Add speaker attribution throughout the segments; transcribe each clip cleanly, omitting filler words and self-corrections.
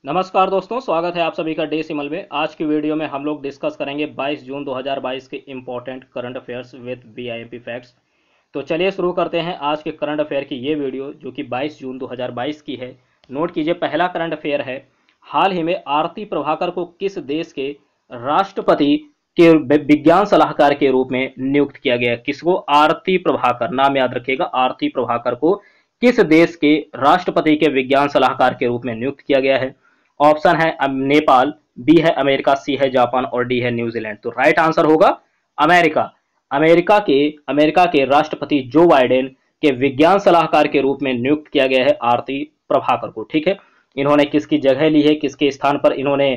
Speaker 1: नमस्कार दोस्तों, स्वागत है आप सभी का डेसिमल में। आज की वीडियो में हम लोग डिस्कस करेंगे 22 जून 2022 के important current affairs with BIMP facts. तो चलिए शुरू करते हैं आज के करंट अफेयर की ये वीडियो जो कि 22 जून 2022 की है। नोट कीजिए, पहला करंट अफेयर है, हाल ही में आरती प्रभाकर को किस देश के राष्ट्रपति के विज्ञान सलाहकार के रूप में नियुक्त किया गया है? किसको? आरती प्रभाकर, नाम याद रखिएगा। आरती प्रभाकर को किस देश के राष्ट्रपति के विज्ञान सलाहकार के रूप में नियुक्त किया गया है? ऑप्शन है नेपाल, बी है अमेरिका, सी है जापान और डी है न्यूजीलैंड। तो राइट आंसर होगा अमेरिका। अमेरिका के राष्ट्रपति जो बाइडेन के विज्ञान सलाहकार के रूप में नियुक्त किया गया है आरती प्रभाकर को। ठीक है, इन्होंने किसकी जगह ली है, किसके स्थान पर इन्होंने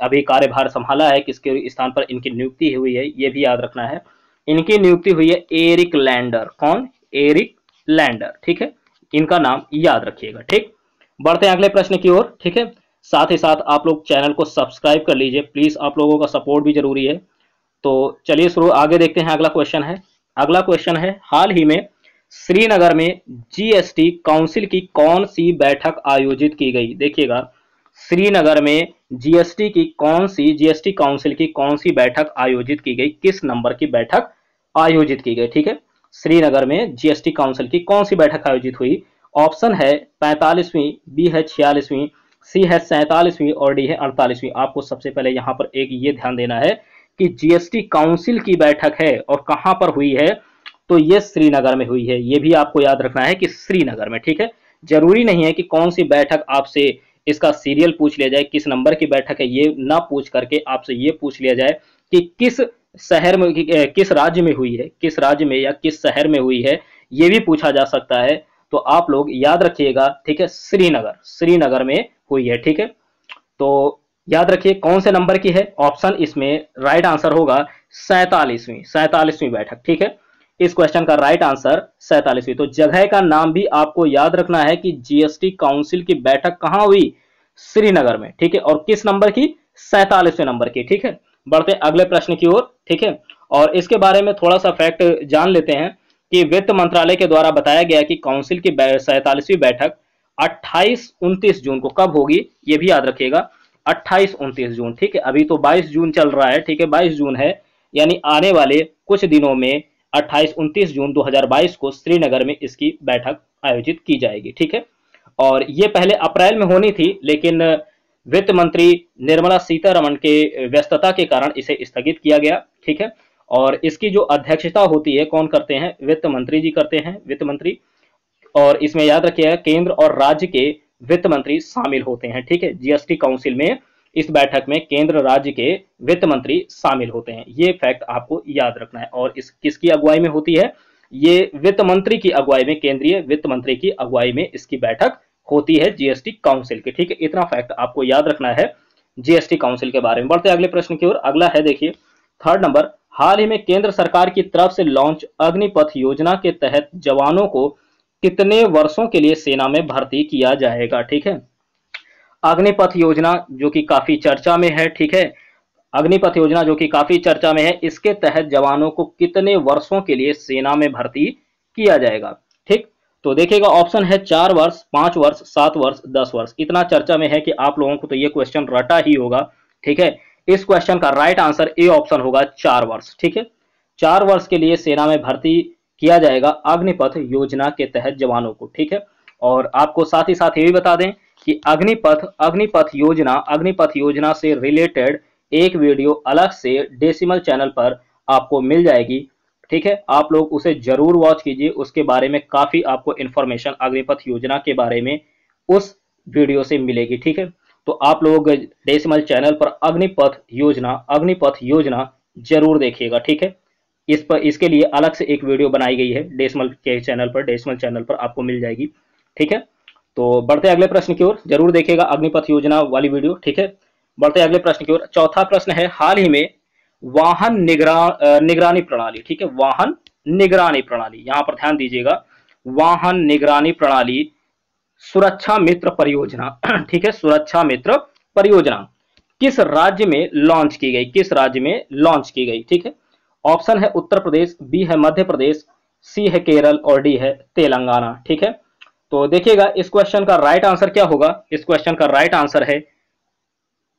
Speaker 1: अभी कार्यभार संभाला है, किसके स्थान पर इनकी नियुक्ति हुई है, ये भी याद रखना है। इनकी नियुक्ति हुई है एरिक लैंडर। कौन? Eric Lander. ठीक है, इनका नाम याद रखिएगा। ठीक, बढ़ते हैं अगले प्रश्न की ओर। ठीक है, साथ ही साथ आप लोग चैनल को सब्सक्राइब कर लीजिए, प्लीज, आप लोगों का सपोर्ट भी जरूरी है। तो चलिए शुरू, आगे देखते हैं। अगला क्वेश्चन है, हाल ही में श्रीनगर में जीएसटी काउंसिल की कौन सी बैठक आयोजित की गई? देखिएगा, श्रीनगर में जीएसटी काउंसिल की कौन सी बैठक आयोजित की गई, किस नंबर की बैठक आयोजित की गई? ठीक है, श्रीनगर में जीएसटी काउंसिल की कौन सी बैठक आयोजित हुई? ऑप्शन है 45वीं, बी है 46वीं, सी है 47वीं और डी है 48वीं। आपको सबसे पहले यहां पर एक ये ध्यान देना है कि जीएसटी काउंसिल की बैठक है और कहां पर हुई है, तो ये श्रीनगर में हुई है। ये भी आपको याद रखना है कि श्रीनगर में। ठीक है, जरूरी नहीं है कि कौन सी बैठक आपसे इसका सीरियल पूछ लिया जाए, किस नंबर की बैठक है ये ना पूछ करके आपसे ये पूछ लिया जाए कि किस शहर में, किस राज्य में हुई है, किस राज्य में या किस शहर में हुई है, ये भी पूछा जा सकता है। तो आप लोग याद रखिएगा। ठीक है, श्रीनगर में हुई है। ठीक है, तो याद रखिए कौन से नंबर की है। ऑप्शन इसमें राइट आंसर होगा 47वीं बैठक। ठीक है, इस क्वेश्चन का राइट आंसर 47वीं। तो जगह का नाम भी आपको याद रखना है कि जीएसटी काउंसिल की बैठक कहां हुई? श्रीनगर में। ठीक है, और किस नंबर की? 47वें नंबर की। ठीक है, बढ़ते अगले प्रश्न की ओर। ठीक है, और इसके बारे में थोड़ा सा फैक्ट जान लेते हैं कि वित्त मंत्रालय के द्वारा बताया गया कि काउंसिल की 47वीं बैठक 28-29 जून को कब होगी, ये भी याद रखिएगा। 28-29 जून। ठीक है, अभी तो 22 जून चल रहा है। ठीक है, 22 जून है, यानी आने वाले कुछ दिनों में 28-29 जून 2022 को श्रीनगर में इसकी बैठक आयोजित की जाएगी। ठीक है, और ये पहले अप्रैल में होनी थी, लेकिन वित्त मंत्री निर्मला सीतारमण के व्यस्तता के कारण इसे स्थगित किया गया। ठीक है, और इसकी जो अध्यक्षता होती है कौन करते हैं? वित्त मंत्री जी करते हैं, वित्त मंत्री। और इसमें याद रखिएगा केंद्र और राज्य के वित्त मंत्री शामिल होते हैं। ठीक है, जीएसटी काउंसिल में इस बैठक में केंद्र राज्य के वित्त मंत्री शामिल होते हैं। ये फैक्ट आपको याद रखना है। और इस किसकी अगुवाई में होती है? ये वित्त मंत्री की अगुवाई में, केंद्रीय वित्त मंत्री की अगुवाई में इसकी बैठक होती है जीएसटी काउंसिल की। ठीक है, इतना फैक्ट आपको याद रखना है जीएसटी काउंसिल के बारे में। बढ़ते अगले प्रश्न की ओर। अगला है, देखिए, थर्ड नंबर, हाल ही में केंद्र सरकार की तरफ से लॉन्च अग्निपथ योजना के तहत जवानों को कितने वर्षों के लिए सेना में भर्ती किया जाएगा? ठीक है, अग्निपथ योजना जो कि काफी चर्चा में है। ठीक है, अग्निपथ योजना जो कि काफी चर्चा में है, इसके तहत जवानों को कितने वर्षों के लिए सेना में भर्ती किया जाएगा? ठीक, तो देखिएगा, ऑप्शन है 4 वर्ष, 5 वर्ष, 7 वर्ष, 10 वर्ष। इतना चर्चा में है कि आप लोगों को तो ये क्वेश्चन रटा ही होगा। ठीक है, इस क्वेश्चन का राइट आंसर ए ऑप्शन होगा, 4 वर्ष। ठीक है, 4 वर्ष के लिए सेना में भर्ती किया जाएगा अग्निपथ योजना के तहत जवानों को। ठीक है, और आपको साथ ही साथ ये भी बता दें कि अग्निपथ योजना से रिलेटेड एक वीडियो अलग से डेसिमल चैनल पर आपको मिल जाएगी। ठीक है, आप लोग उसे जरूर वॉच कीजिए, उसके बारे में काफी आपको इंफॉर्मेशन अग्निपथ योजना के बारे में उस वीडियो से मिलेगी। ठीक है, तो आप लोग डेसिमल चैनल पर अग्निपथ योजना जरूर देखिएगा। ठीक है, इसके लिए अलग से एक वीडियो बनाई गई है डेसिमल चैनल पर आपको मिल जाएगी। ठीक है, तो बढ़ते अगले प्रश्न की ओर, जरूर देखिएगा अग्निपथ योजना वाली वीडियो। ठीक है, बढ़ते अगले प्रश्न की ओर। चौथा प्रश्न है, हाल ही में वाहन निगरानी प्रणाली, ठीक है, वाहन निगरानी प्रणाली, यहां पर ध्यान दीजिएगा, वाहन निगरानी प्रणाली सुरक्षा मित्र परियोजना ठीक है, सुरक्षा मित्र परियोजना किस राज्य में लॉन्च की गई? किस राज्य में लॉन्च की गई? ठीक है, ऑप्शन है उत्तर प्रदेश, बी है मध्य प्रदेश, सी है केरल और डी है तेलंगाना। ठीक है, तो देखिएगा इस क्वेश्चन का राइट आंसर क्या होगा। इस क्वेश्चन का राइट आंसर है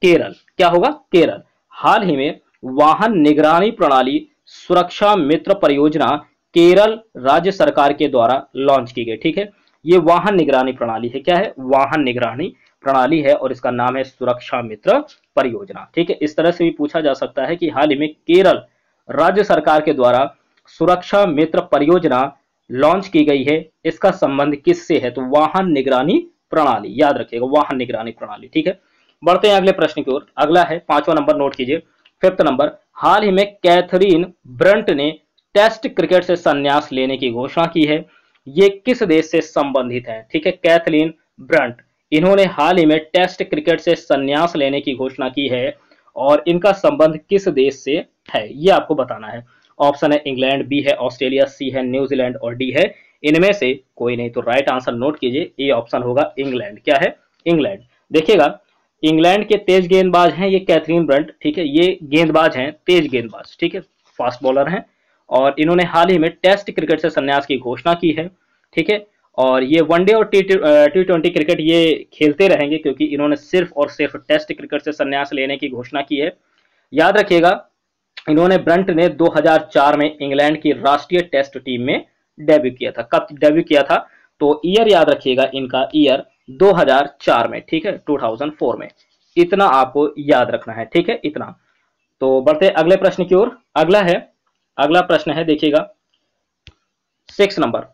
Speaker 1: केरल। क्या होगा? केरल। हाल ही में वाहन निगरानी प्रणाली सुरक्षा मित्र परियोजना केरल राज्य सरकार के द्वारा लॉन्च की गई। ठीक है, ये वाहन निगरानी प्रणाली है। क्या है? वाहन निगरानी प्रणाली है और इसका नाम है सुरक्षा मित्र परियोजना। ठीक है, इस तरह से भी पूछा जा सकता है कि हाल ही में केरल राज्य सरकार के द्वारा सुरक्षा मित्र परियोजना लॉन्च की गई है, इसका संबंध किससे है? तो वाहन निगरानी प्रणाली, याद रखिएगा वाहन निगरानी प्रणाली। ठीक है, बढ़ते हैं अगले प्रश्न की ओर। अगला है 5वां नंबर, नोट कीजिए, 5th नंबर। हाल ही में कैथरीन ब्रंट ने टेस्ट क्रिकेट से संन्यास लेने की घोषणा की है, ये किस देश से संबंधित है? ठीक है, कैथरीन ब्रंट, इन्होंने हाल ही में टेस्ट क्रिकेट से संन्यास लेने की घोषणा की है और इनका संबंध किस देश से है, ये आपको बताना है। ऑप्शन है इंग्लैंड, बी है ऑस्ट्रेलिया, सी है न्यूजीलैंड और डी है इनमें से कोई नहीं। तो राइट आंसर नोट कीजिए, ए ऑप्शन होगा इंग्लैंड। क्या है? इंग्लैंड। देखिएगा इंग्लैंड के तेज गेंदबाज हैं ये कैथरीन ब्रंट। ठीक है, ये गेंदबाज हैं, तेज गेंदबाज। ठीक है, फास्ट बॉलर हैं और इन्होंने हाल ही में टेस्ट क्रिकेट से संन्यास की घोषणा की है। ठीक है, और ये वनडे और टी20 क्रिकेट ये खेलते रहेंगे क्योंकि इन्होंने सिर्फ और सिर्फ टेस्ट क्रिकेट से संन्यास लेने की घोषणा की है। याद रखिएगा इन्होंने, ब्रंट ने 2004 में इंग्लैंड की राष्ट्रीय टेस्ट टीम में डेब्यू किया था। कब डेब्यू किया था? तो ईयर याद रखिएगा इनका, ईयर 2004 में। ठीक है, 2004 में। इतना आपको याद रखना है। ठीक है, इतना। तो बढ़ते अगले प्रश्न की ओर। अगला प्रश्न है, देखिएगा 6 नंबर।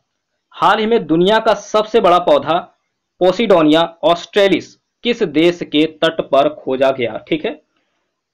Speaker 1: हाल ही में दुनिया का सबसे बड़ा पौधा पोसिडोनिया ऑस्ट्रेलिस किस देश के तट पर खोजा गया? ठीक है,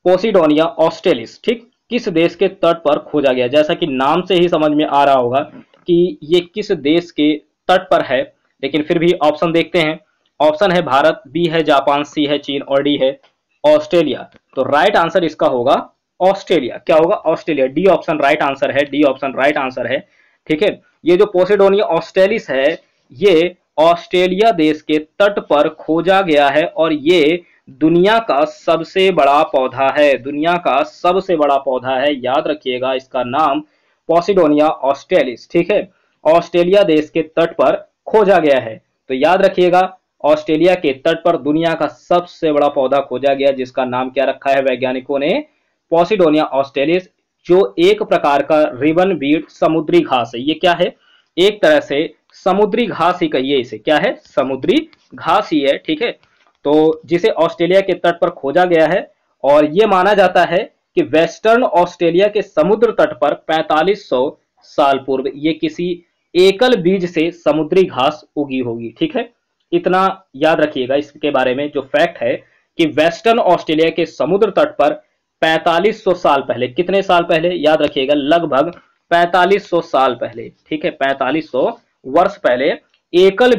Speaker 1: पोसिडोनिया ऑस्ट्रेलिस, ठीक, किस देश के तट पर खोजा गया? जैसा कि नाम से ही समझ में आ रहा होगा कि ये किस देश के तट पर है, लेकिन फिर भी ऑप्शन देखते हैं। ऑप्शन है भारत, बी है जापान, सी है चीन और डी है ऑस्ट्रेलिया। तो राइट आंसर इसका होगा ऑस्ट्रेलिया। क्या होगा? Australia. D option right answer है, डी ऑप्शन राइट आंसर है। ठीक है, ये जो पोसिडोनिया ऑस्ट्रेलिस है ये ऑस्ट्रेलिया देश के तट पर खोजा गया है और ये दुनिया का सबसे बड़ा पौधा है। दुनिया का सबसे बड़ा पौधा है, याद रखिएगा इसका नाम पोसिडोनिया ऑस्ट्रेलिस। ठीक है, ऑस्ट्रेलिया देश के तट पर खोजा गया है। तो याद रखिएगा ऑस्ट्रेलिया के तट पर दुनिया का सबसे बड़ा पौधा खोजा गया जिसका नाम क्या रखा है वैज्ञानिकों ने? पोसिडोनिया ऑस्ट्रेलिस, जो एक प्रकार का रिबन बीट समुद्री घास है। ये क्या है? एक तरह से समुद्री घास ही कहिए इसे। क्या है? समुद्री घास ही है। ठीक है, तो जिसे ऑस्ट्रेलिया के तट पर खोजा गया है और यह माना जाता है कि वेस्टर्न ऑस्ट्रेलिया के समुद्र तट पर 4500 साल पूर्व ये किसी एकल बीज से समुद्री घास उगी होगी। ठीक है, इतना याद रखिएगा इसके बारे में जो फैक्ट है कि वेस्टर्न ऑस्ट्रेलिया के समुद्र तट पर 4500 साल पहले, कितने साल पहले? याद रखिएगा लगभग 4500 साल पहले। ठीक है, 4500 वर्ष पहले एकल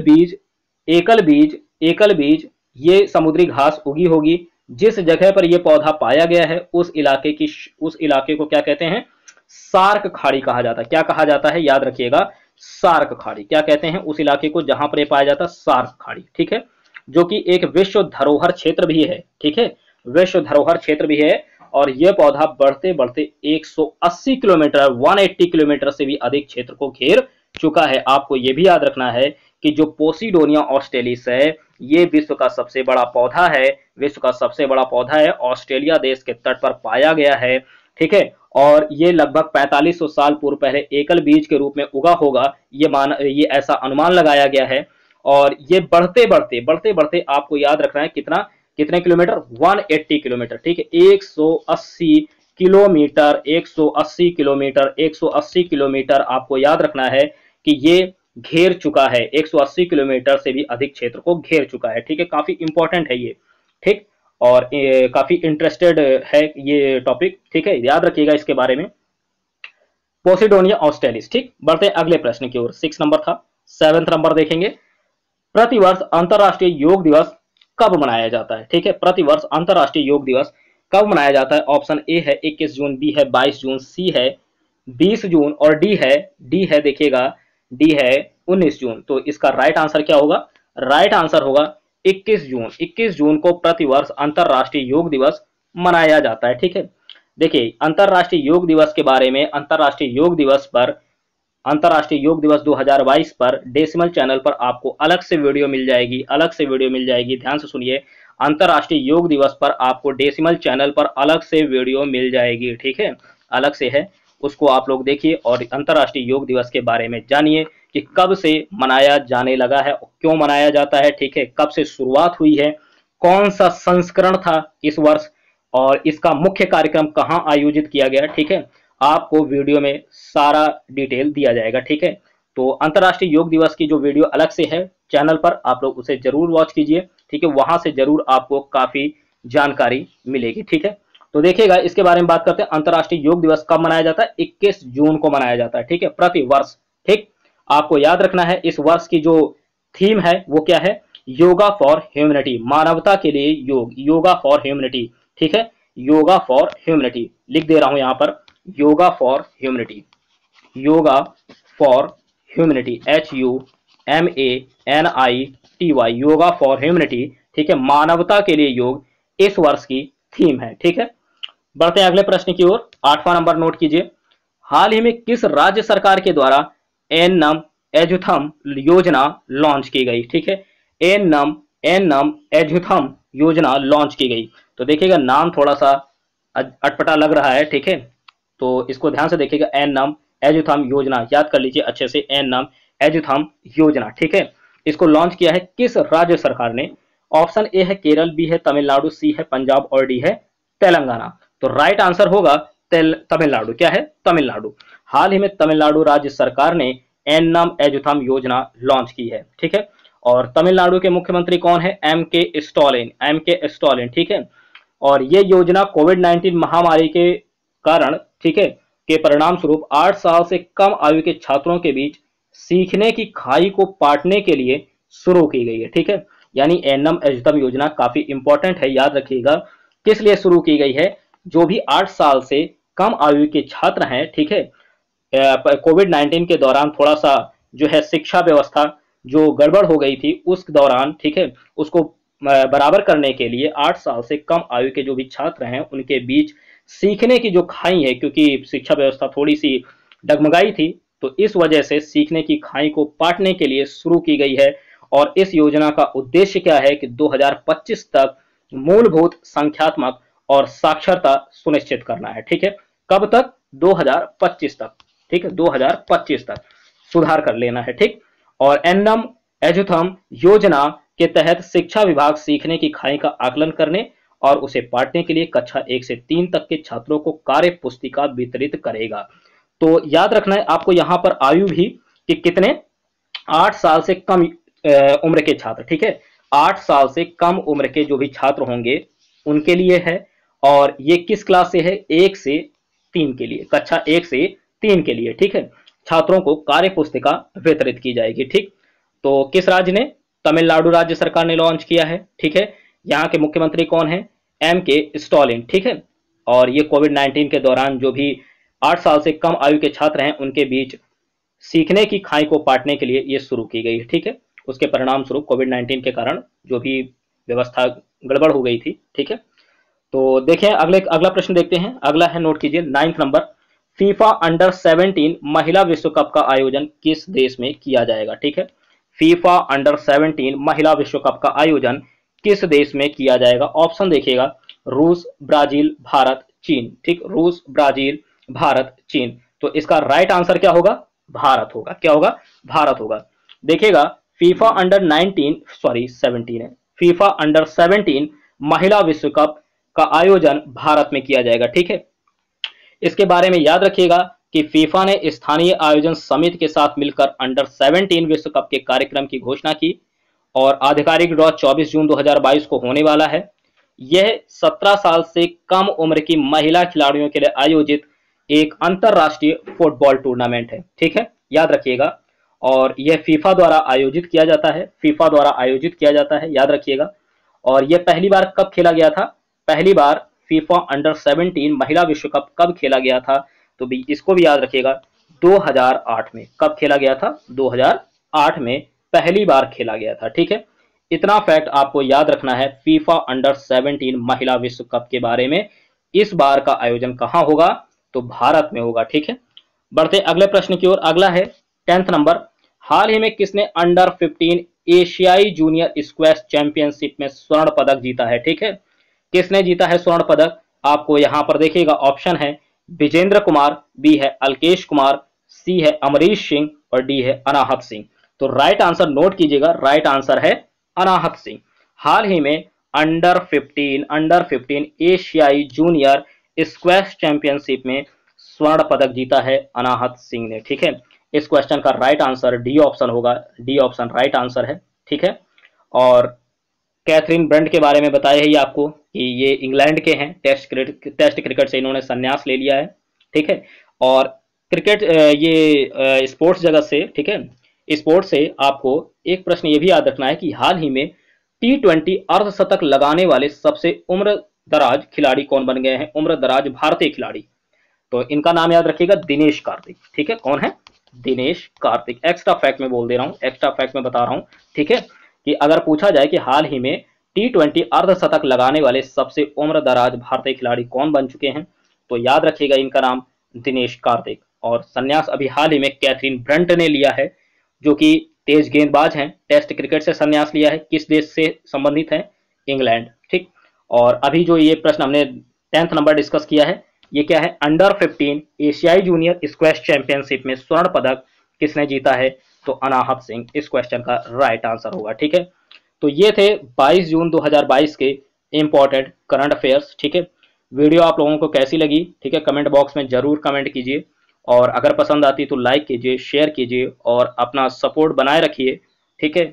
Speaker 1: बीज ये समुद्री घास उगी होगी। जिस जगह पर यह पौधा पाया गया है उस इलाके को क्या कहते हैं? सार्क खाड़ी कहा जाता है। क्या कहा जाता है? याद रखिएगा सार्क खाड़ी। क्या कहते हैं उस इलाके को जहां पर यह पाया जाता है? सार्क खाड़ी। ठीक है, जो कि एक विश्व धरोहर क्षेत्र भी है। ठीक है, विश्व धरोहर क्षेत्र भी है और यह पौधा बढ़ते बढ़ते 180 किलोमीटर 180 किलोमीटर से भी अधिक क्षेत्र को घेर चुका है। आपको यह भी याद रखना है कि जो पोसिडोनिया ऑस्ट्रेलिस है ये विश्व का सबसे बड़ा पौधा है। विश्व का सबसे बड़ा पौधा है, ऑस्ट्रेलिया देश के तट पर पाया गया है। ठीक है, और ये लगभग 4500 साल पूर्व पहले एकल बीज के रूप में उगा होगा, ये ऐसा अनुमान लगाया गया है। और ये बढ़ते बढ़ते आपको याद रखना है कितने किलोमीटर? 180 किलोमीटर। ठीक है, 180 किलोमीटर 180 किलोमीटर आपको याद रखना है कि ये घेर चुका है। 180 किलोमीटर से भी अधिक क्षेत्र को घेर चुका है। ठीक है, काफी इंपॉर्टेंट है ये। ठीक, और काफी इंटरेस्टेड है ये टॉपिक। ठीक है, याद रखिएगा इसके बारे में, पोसिडोनिया ऑस्ट्रेलिस। ठीक, बढ़ते अगले प्रश्न की ओर। 6 नंबर था। 7th नंबर देखेंगे, प्रतिवर्ष अंतरराष्ट्रीय योग दिवस कब मनाया जाता है? ठीक है, प्रतिवर्ष अंतरराष्ट्रीय योग दिवस कब मनाया जाता है? ऑप्शन ए है 21 जून, बी है 22 जून, सी है 20 जून और डी है देखिएगा डी है 19 जून। तो इसका राइट आंसर क्या होगा? राइट आंसर होगा 21 जून। 21 जून को प्रतिवर्ष अंतरराष्ट्रीय योग दिवस मनाया जाता है। ठीक है, देखिए अंतरराष्ट्रीय योग दिवस के बारे में, अंतरराष्ट्रीय योग दिवस पर अंतर्राष्ट्रीय योग दिवस 2022 पर डेसिमल चैनल पर आपको अलग से वीडियो मिल जाएगी, अलग से वीडियो मिल जाएगी। ध्यान से सुनिए, अंतर्राष्ट्रीय योग दिवस पर आपको डेसिमल चैनल पर अलग से वीडियो मिल जाएगी, ठीक है, अलग से है, उसको आप लोग देखिए और अंतर्राष्ट्रीय योग दिवस के बारे में जानिए कि कब से मनाया जाने लगा है, क्यों मनाया जाता है, ठीक है, कब से शुरुआत हुई है, कौन सा संस्करण था इस वर्ष और इसका मुख्य कार्यक्रम कहाँ आयोजित किया गया, ठीक है, आपको वीडियो में सारा डिटेल दिया जाएगा, ठीक है। तो अंतर्राष्ट्रीय योग दिवस की जो वीडियो अलग से है चैनल पर, आप लोग उसे जरूर वॉच कीजिए, ठीक है, वहां से जरूर आपको काफी जानकारी मिलेगी, ठीक है। तो देखिएगा, इसके बारे में बात करते हैं। अंतर्राष्ट्रीय योग दिवस कब मनाया जाता है? 21 जून को मनाया जाता है, ठीक है, प्रति वर्ष, ठीक। आपको याद रखना है इस वर्ष की जो थीम है वो क्या है? योगा फॉर ह्यूमैनिटी, मानवता के लिए योग, योगा फॉर ह्यूमैनिटी, ठीक है, योगा फॉर ह्यूमैनिटी लिख दे रहा हूं यहां पर, yoga for humanity, yoga for humanity, HUMANITY, yoga for humanity, ठीक है, मानवता के लिए योग इस वर्ष की थीम है, ठीक है। बढ़ते हैं अगले प्रश्न की ओर। 8वां नंबर नोट कीजिए, हाल ही में किस राज्य सरकार के द्वारा एन्नम एजुथम योजना लॉन्च की गई, ठीक है, एन्नम एजुथम योजना लॉन्च की गई। तो देखिएगा नाम थोड़ा सा अटपटा लग रहा है, ठीक है, तो इसको ध्यान से देखिएगा, एन्नम एजुथम योजना, याद कर लीजिए अच्छे से, एन्नम एजुथम योजना, ठीक है, इसको लॉन्च किया है किस राज्य सरकार ने? ऑप्शन ए है केरल, बी है तमिलनाडु, सी है पंजाब और डी है तेलंगाना। तो राइट आंसर होगा तमिलनाडु। क्या है? तमिलनाडु। हाल ही में तमिलनाडु राज्य सरकार ने एन्नम एजुथम योजना लॉन्च की है, ठीक है, और तमिलनाडु के मुख्यमंत्री कौन है? एम के स्टालिन, ठीक है, और ये योजना कोविड-19 महामारी के कारण, ठीक है, के परिणाम स्वरूप 8 साल से कम आयु के छात्रों के बीच सीखने की खाई को पाटने के लिए शुरू की गई है, ठीक है, यानी एन्नम एजुथम योजना काफी इंपॉर्टेंट है, याद रखिएगा, किस लिए शुरू की गई है? जो भी 8 साल से कम आयु के छात्र हैं, ठीक है, कोविड-19 के दौरान थोड़ा सा जो है शिक्षा व्यवस्था जो गड़बड़ हो गई थी उस दौरान, ठीक है, उसको बराबर करने के लिए 8 साल से कम आयु के जो भी छात्र हैं उनके बीच सीखने की जो खाई है, क्योंकि शिक्षा व्यवस्था थोड़ी सी डगमगाई थी, तो इस वजह से सीखने की खाई को पाटने के लिए शुरू की गई है। और इस योजना का उद्देश्य क्या है कि 2025 तक मूलभूत संख्यात्मक और साक्षरता सुनिश्चित करना है, ठीक है, कब तक? 2025 तक, ठीक है, 2025 तक सुधार कर लेना है, ठीक। और एन्नम एजुथम योजना के तहत शिक्षा विभाग सीखने की खाई का आकलन करने और उसे पाटने के लिए कक्षा 1 से 3 तक के छात्रों को कार्य पुस्तिका वितरित करेगा। तो याद रखना है आपको यहाँ पर आयु भी कि कितने? 8 साल से कम उम्र के छात्र, ठीक है, 8 साल से कम उम्र के जो भी छात्र होंगे उनके लिए है, और ये किस क्लास से है? 1 से 3 के लिए, कक्षा 1 से 3 के लिए, ठीक है, छात्रों को कार्य पुस्तिका वितरित की जाएगी, ठीक। तो किस राज्य ने? तमिलनाडु राज्य सरकार ने लॉन्च किया है, ठीक है, यहाँ के मुख्यमंत्री कौन है? के स्टालिन, ठीक है, और ये कोविड-19 के दौरान जो भी 8 साल से कम आयु के छात्र हैं उनके बीच सीखने की खाई को पाटने के लिए ये शुरू की गई, ठीक है, उसके परिणाम स्वरूप कोविड-19 के कारण जो भी व्यवस्था गड़बड़ हो गई थी, ठीक है। तो देखें अगला प्रश्न देखते हैं। अगला है, नोट कीजिए, 9वां नंबर, फीफा अंडर 17 महिला विश्व कप का आयोजन किस देश में किया जाएगा, ठीक है, फीफा अंडर 17 महिला विश्व कप का आयोजन किस देश में किया जाएगा? ऑप्शन देखिएगा, रूस, ब्राजील, भारत, चीन, ठीक, रूस, ब्राजील, भारत, चीन। तो इसका राइट आंसर क्या होगा? भारत होगा। क्या होगा? भारत होगा। देखिएगा, फीफा अंडर 17 है, फीफा अंडर 17 महिला विश्व कप का आयोजन भारत में किया जाएगा, ठीक है। इसके बारे में याद रखिएगा कि फीफा ने स्थानीय आयोजन समिति के साथ मिलकर अंडर 17 विश्व कप के कार्यक्रम की घोषणा की और आधिकारिक ड्रॉ 24 जून 2022 को होने वाला है। यह 17 साल से कम उम्र की महिला खिलाड़ियों के लिए आयोजित एक अंतरराष्ट्रीय फुटबॉल टूर्नामेंट है, ठीक है, याद रखिएगा। और यह फीफा द्वारा आयोजित किया जाता है, फीफा द्वारा आयोजित किया जाता है, याद रखिएगा। और यह पहली बार कब खेला गया था? पहली बार फीफा अंडर 17 महिला विश्व कप कब खेला गया था? तो भी इसको भी याद रखिएगा, 2008 में। कब खेला गया था? 2008 में पहली बार खेला गया था, ठीक है। इतना फैक्ट आपको याद रखना है फीफा अंडर 17 महिला विश्व कप के बारे में। इस बार का आयोजन कहां होगा? तो भारत में होगा, ठीक है। बढ़ते अगले प्रश्न की ओर। अगला है 10th नंबर। हाल ही में किसने अंडर 15 एशियाई जूनियर स्क्वैश चैंपियनशिप में स्वर्ण पदक जीता है? ठीक है, किसने जीता है स्वर्ण पदक? आपको यहां पर देखिएगा ऑप्शन है विजेंद्र कुमार, बी है अलकेश कुमार, सी है अमरीश सिंह और डी है अनाहत सिंह। तो राइट आंसर नोट कीजिएगा, राइट आंसर है अनाहत सिंह। हाल ही में अंडर 15 एशियाई जूनियर स्क्वैश चैंपियनशिप में स्वर्ण पदक जीता है अनाहत सिंह ने। ठीक है, इस क्वेश्चन का राइट आंसर डी ऑप्शन होगा, डी ऑप्शन राइट आंसर है। ठीक है, और कैथरीन ब्रंट के बारे में बताया ही आपको कि ये इंग्लैंड के हैं, टेस्ट क्रिकेट से इन्होंने संन्यास ले लिया है। ठीक है, और क्रिकेट ये स्पोर्ट्स जगत से, ठीक है, स्पोर्ट्स से आपको एक प्रश्न ये भी याद रखना है कि हाल ही में T20 अर्धशतक लगाने वाले सबसे उम्र दराज खिलाड़ी कौन बन गए हैं? उम्र दराज भारतीय खिलाड़ी, तो इनका नाम याद रखिएगा, दिनेश कार्तिक। ठीक है, कौन है? दिनेश कार्तिक। एक्स्ट्रा फैक्ट में बोल दे रहा हूं, एक्स्ट्रा फैक्ट में बता रहा हूं। ठीक है, कि अगर पूछा जाए कि हाल ही में T20 अर्धशतक लगाने वाले सबसे उम्र दराज भारतीय खिलाड़ी कौन बन चुके हैं, तो याद रखिएगा इनका नाम दिनेश कार्तिक। और संन्यास अभी हाल ही में कैथरीन ब्रंट ने लिया है, जो कि तेज गेंदबाज हैं, टेस्ट क्रिकेट से संन्यास लिया है। किस देश से संबंधित है? इंग्लैंड। ठीक, और अभी जो ये प्रश्न हमने 10th नंबर डिस्कस किया है, ये क्या है? अंडर 15 एशियाई जूनियर स्क्वैश चैंपियनशिप में स्वर्ण पदक किसने जीता है? तो अनाहत सिंह इस क्वेश्चन का राइट आंसर होगा। ठीक है, तो ये थे 22 जून 2022 के इंपॉर्टेंट करंट अफेयर्स। ठीक है, वीडियो आप लोगों को कैसी लगी? ठीक है, कमेंट बॉक्स में जरूर कमेंट कीजिए, और अगर पसंद आती तो लाइक कीजिए, शेयर कीजिए और अपना सपोर्ट बनाए रखिए। ठीक है,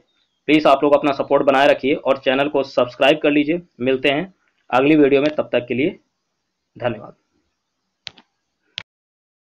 Speaker 1: प्लीज़ आप लोग अपना सपोर्ट बनाए रखिए और चैनल को सब्सक्राइब कर लीजिए। मिलते हैं अगली वीडियो में, तब तक के लिए धन्यवाद।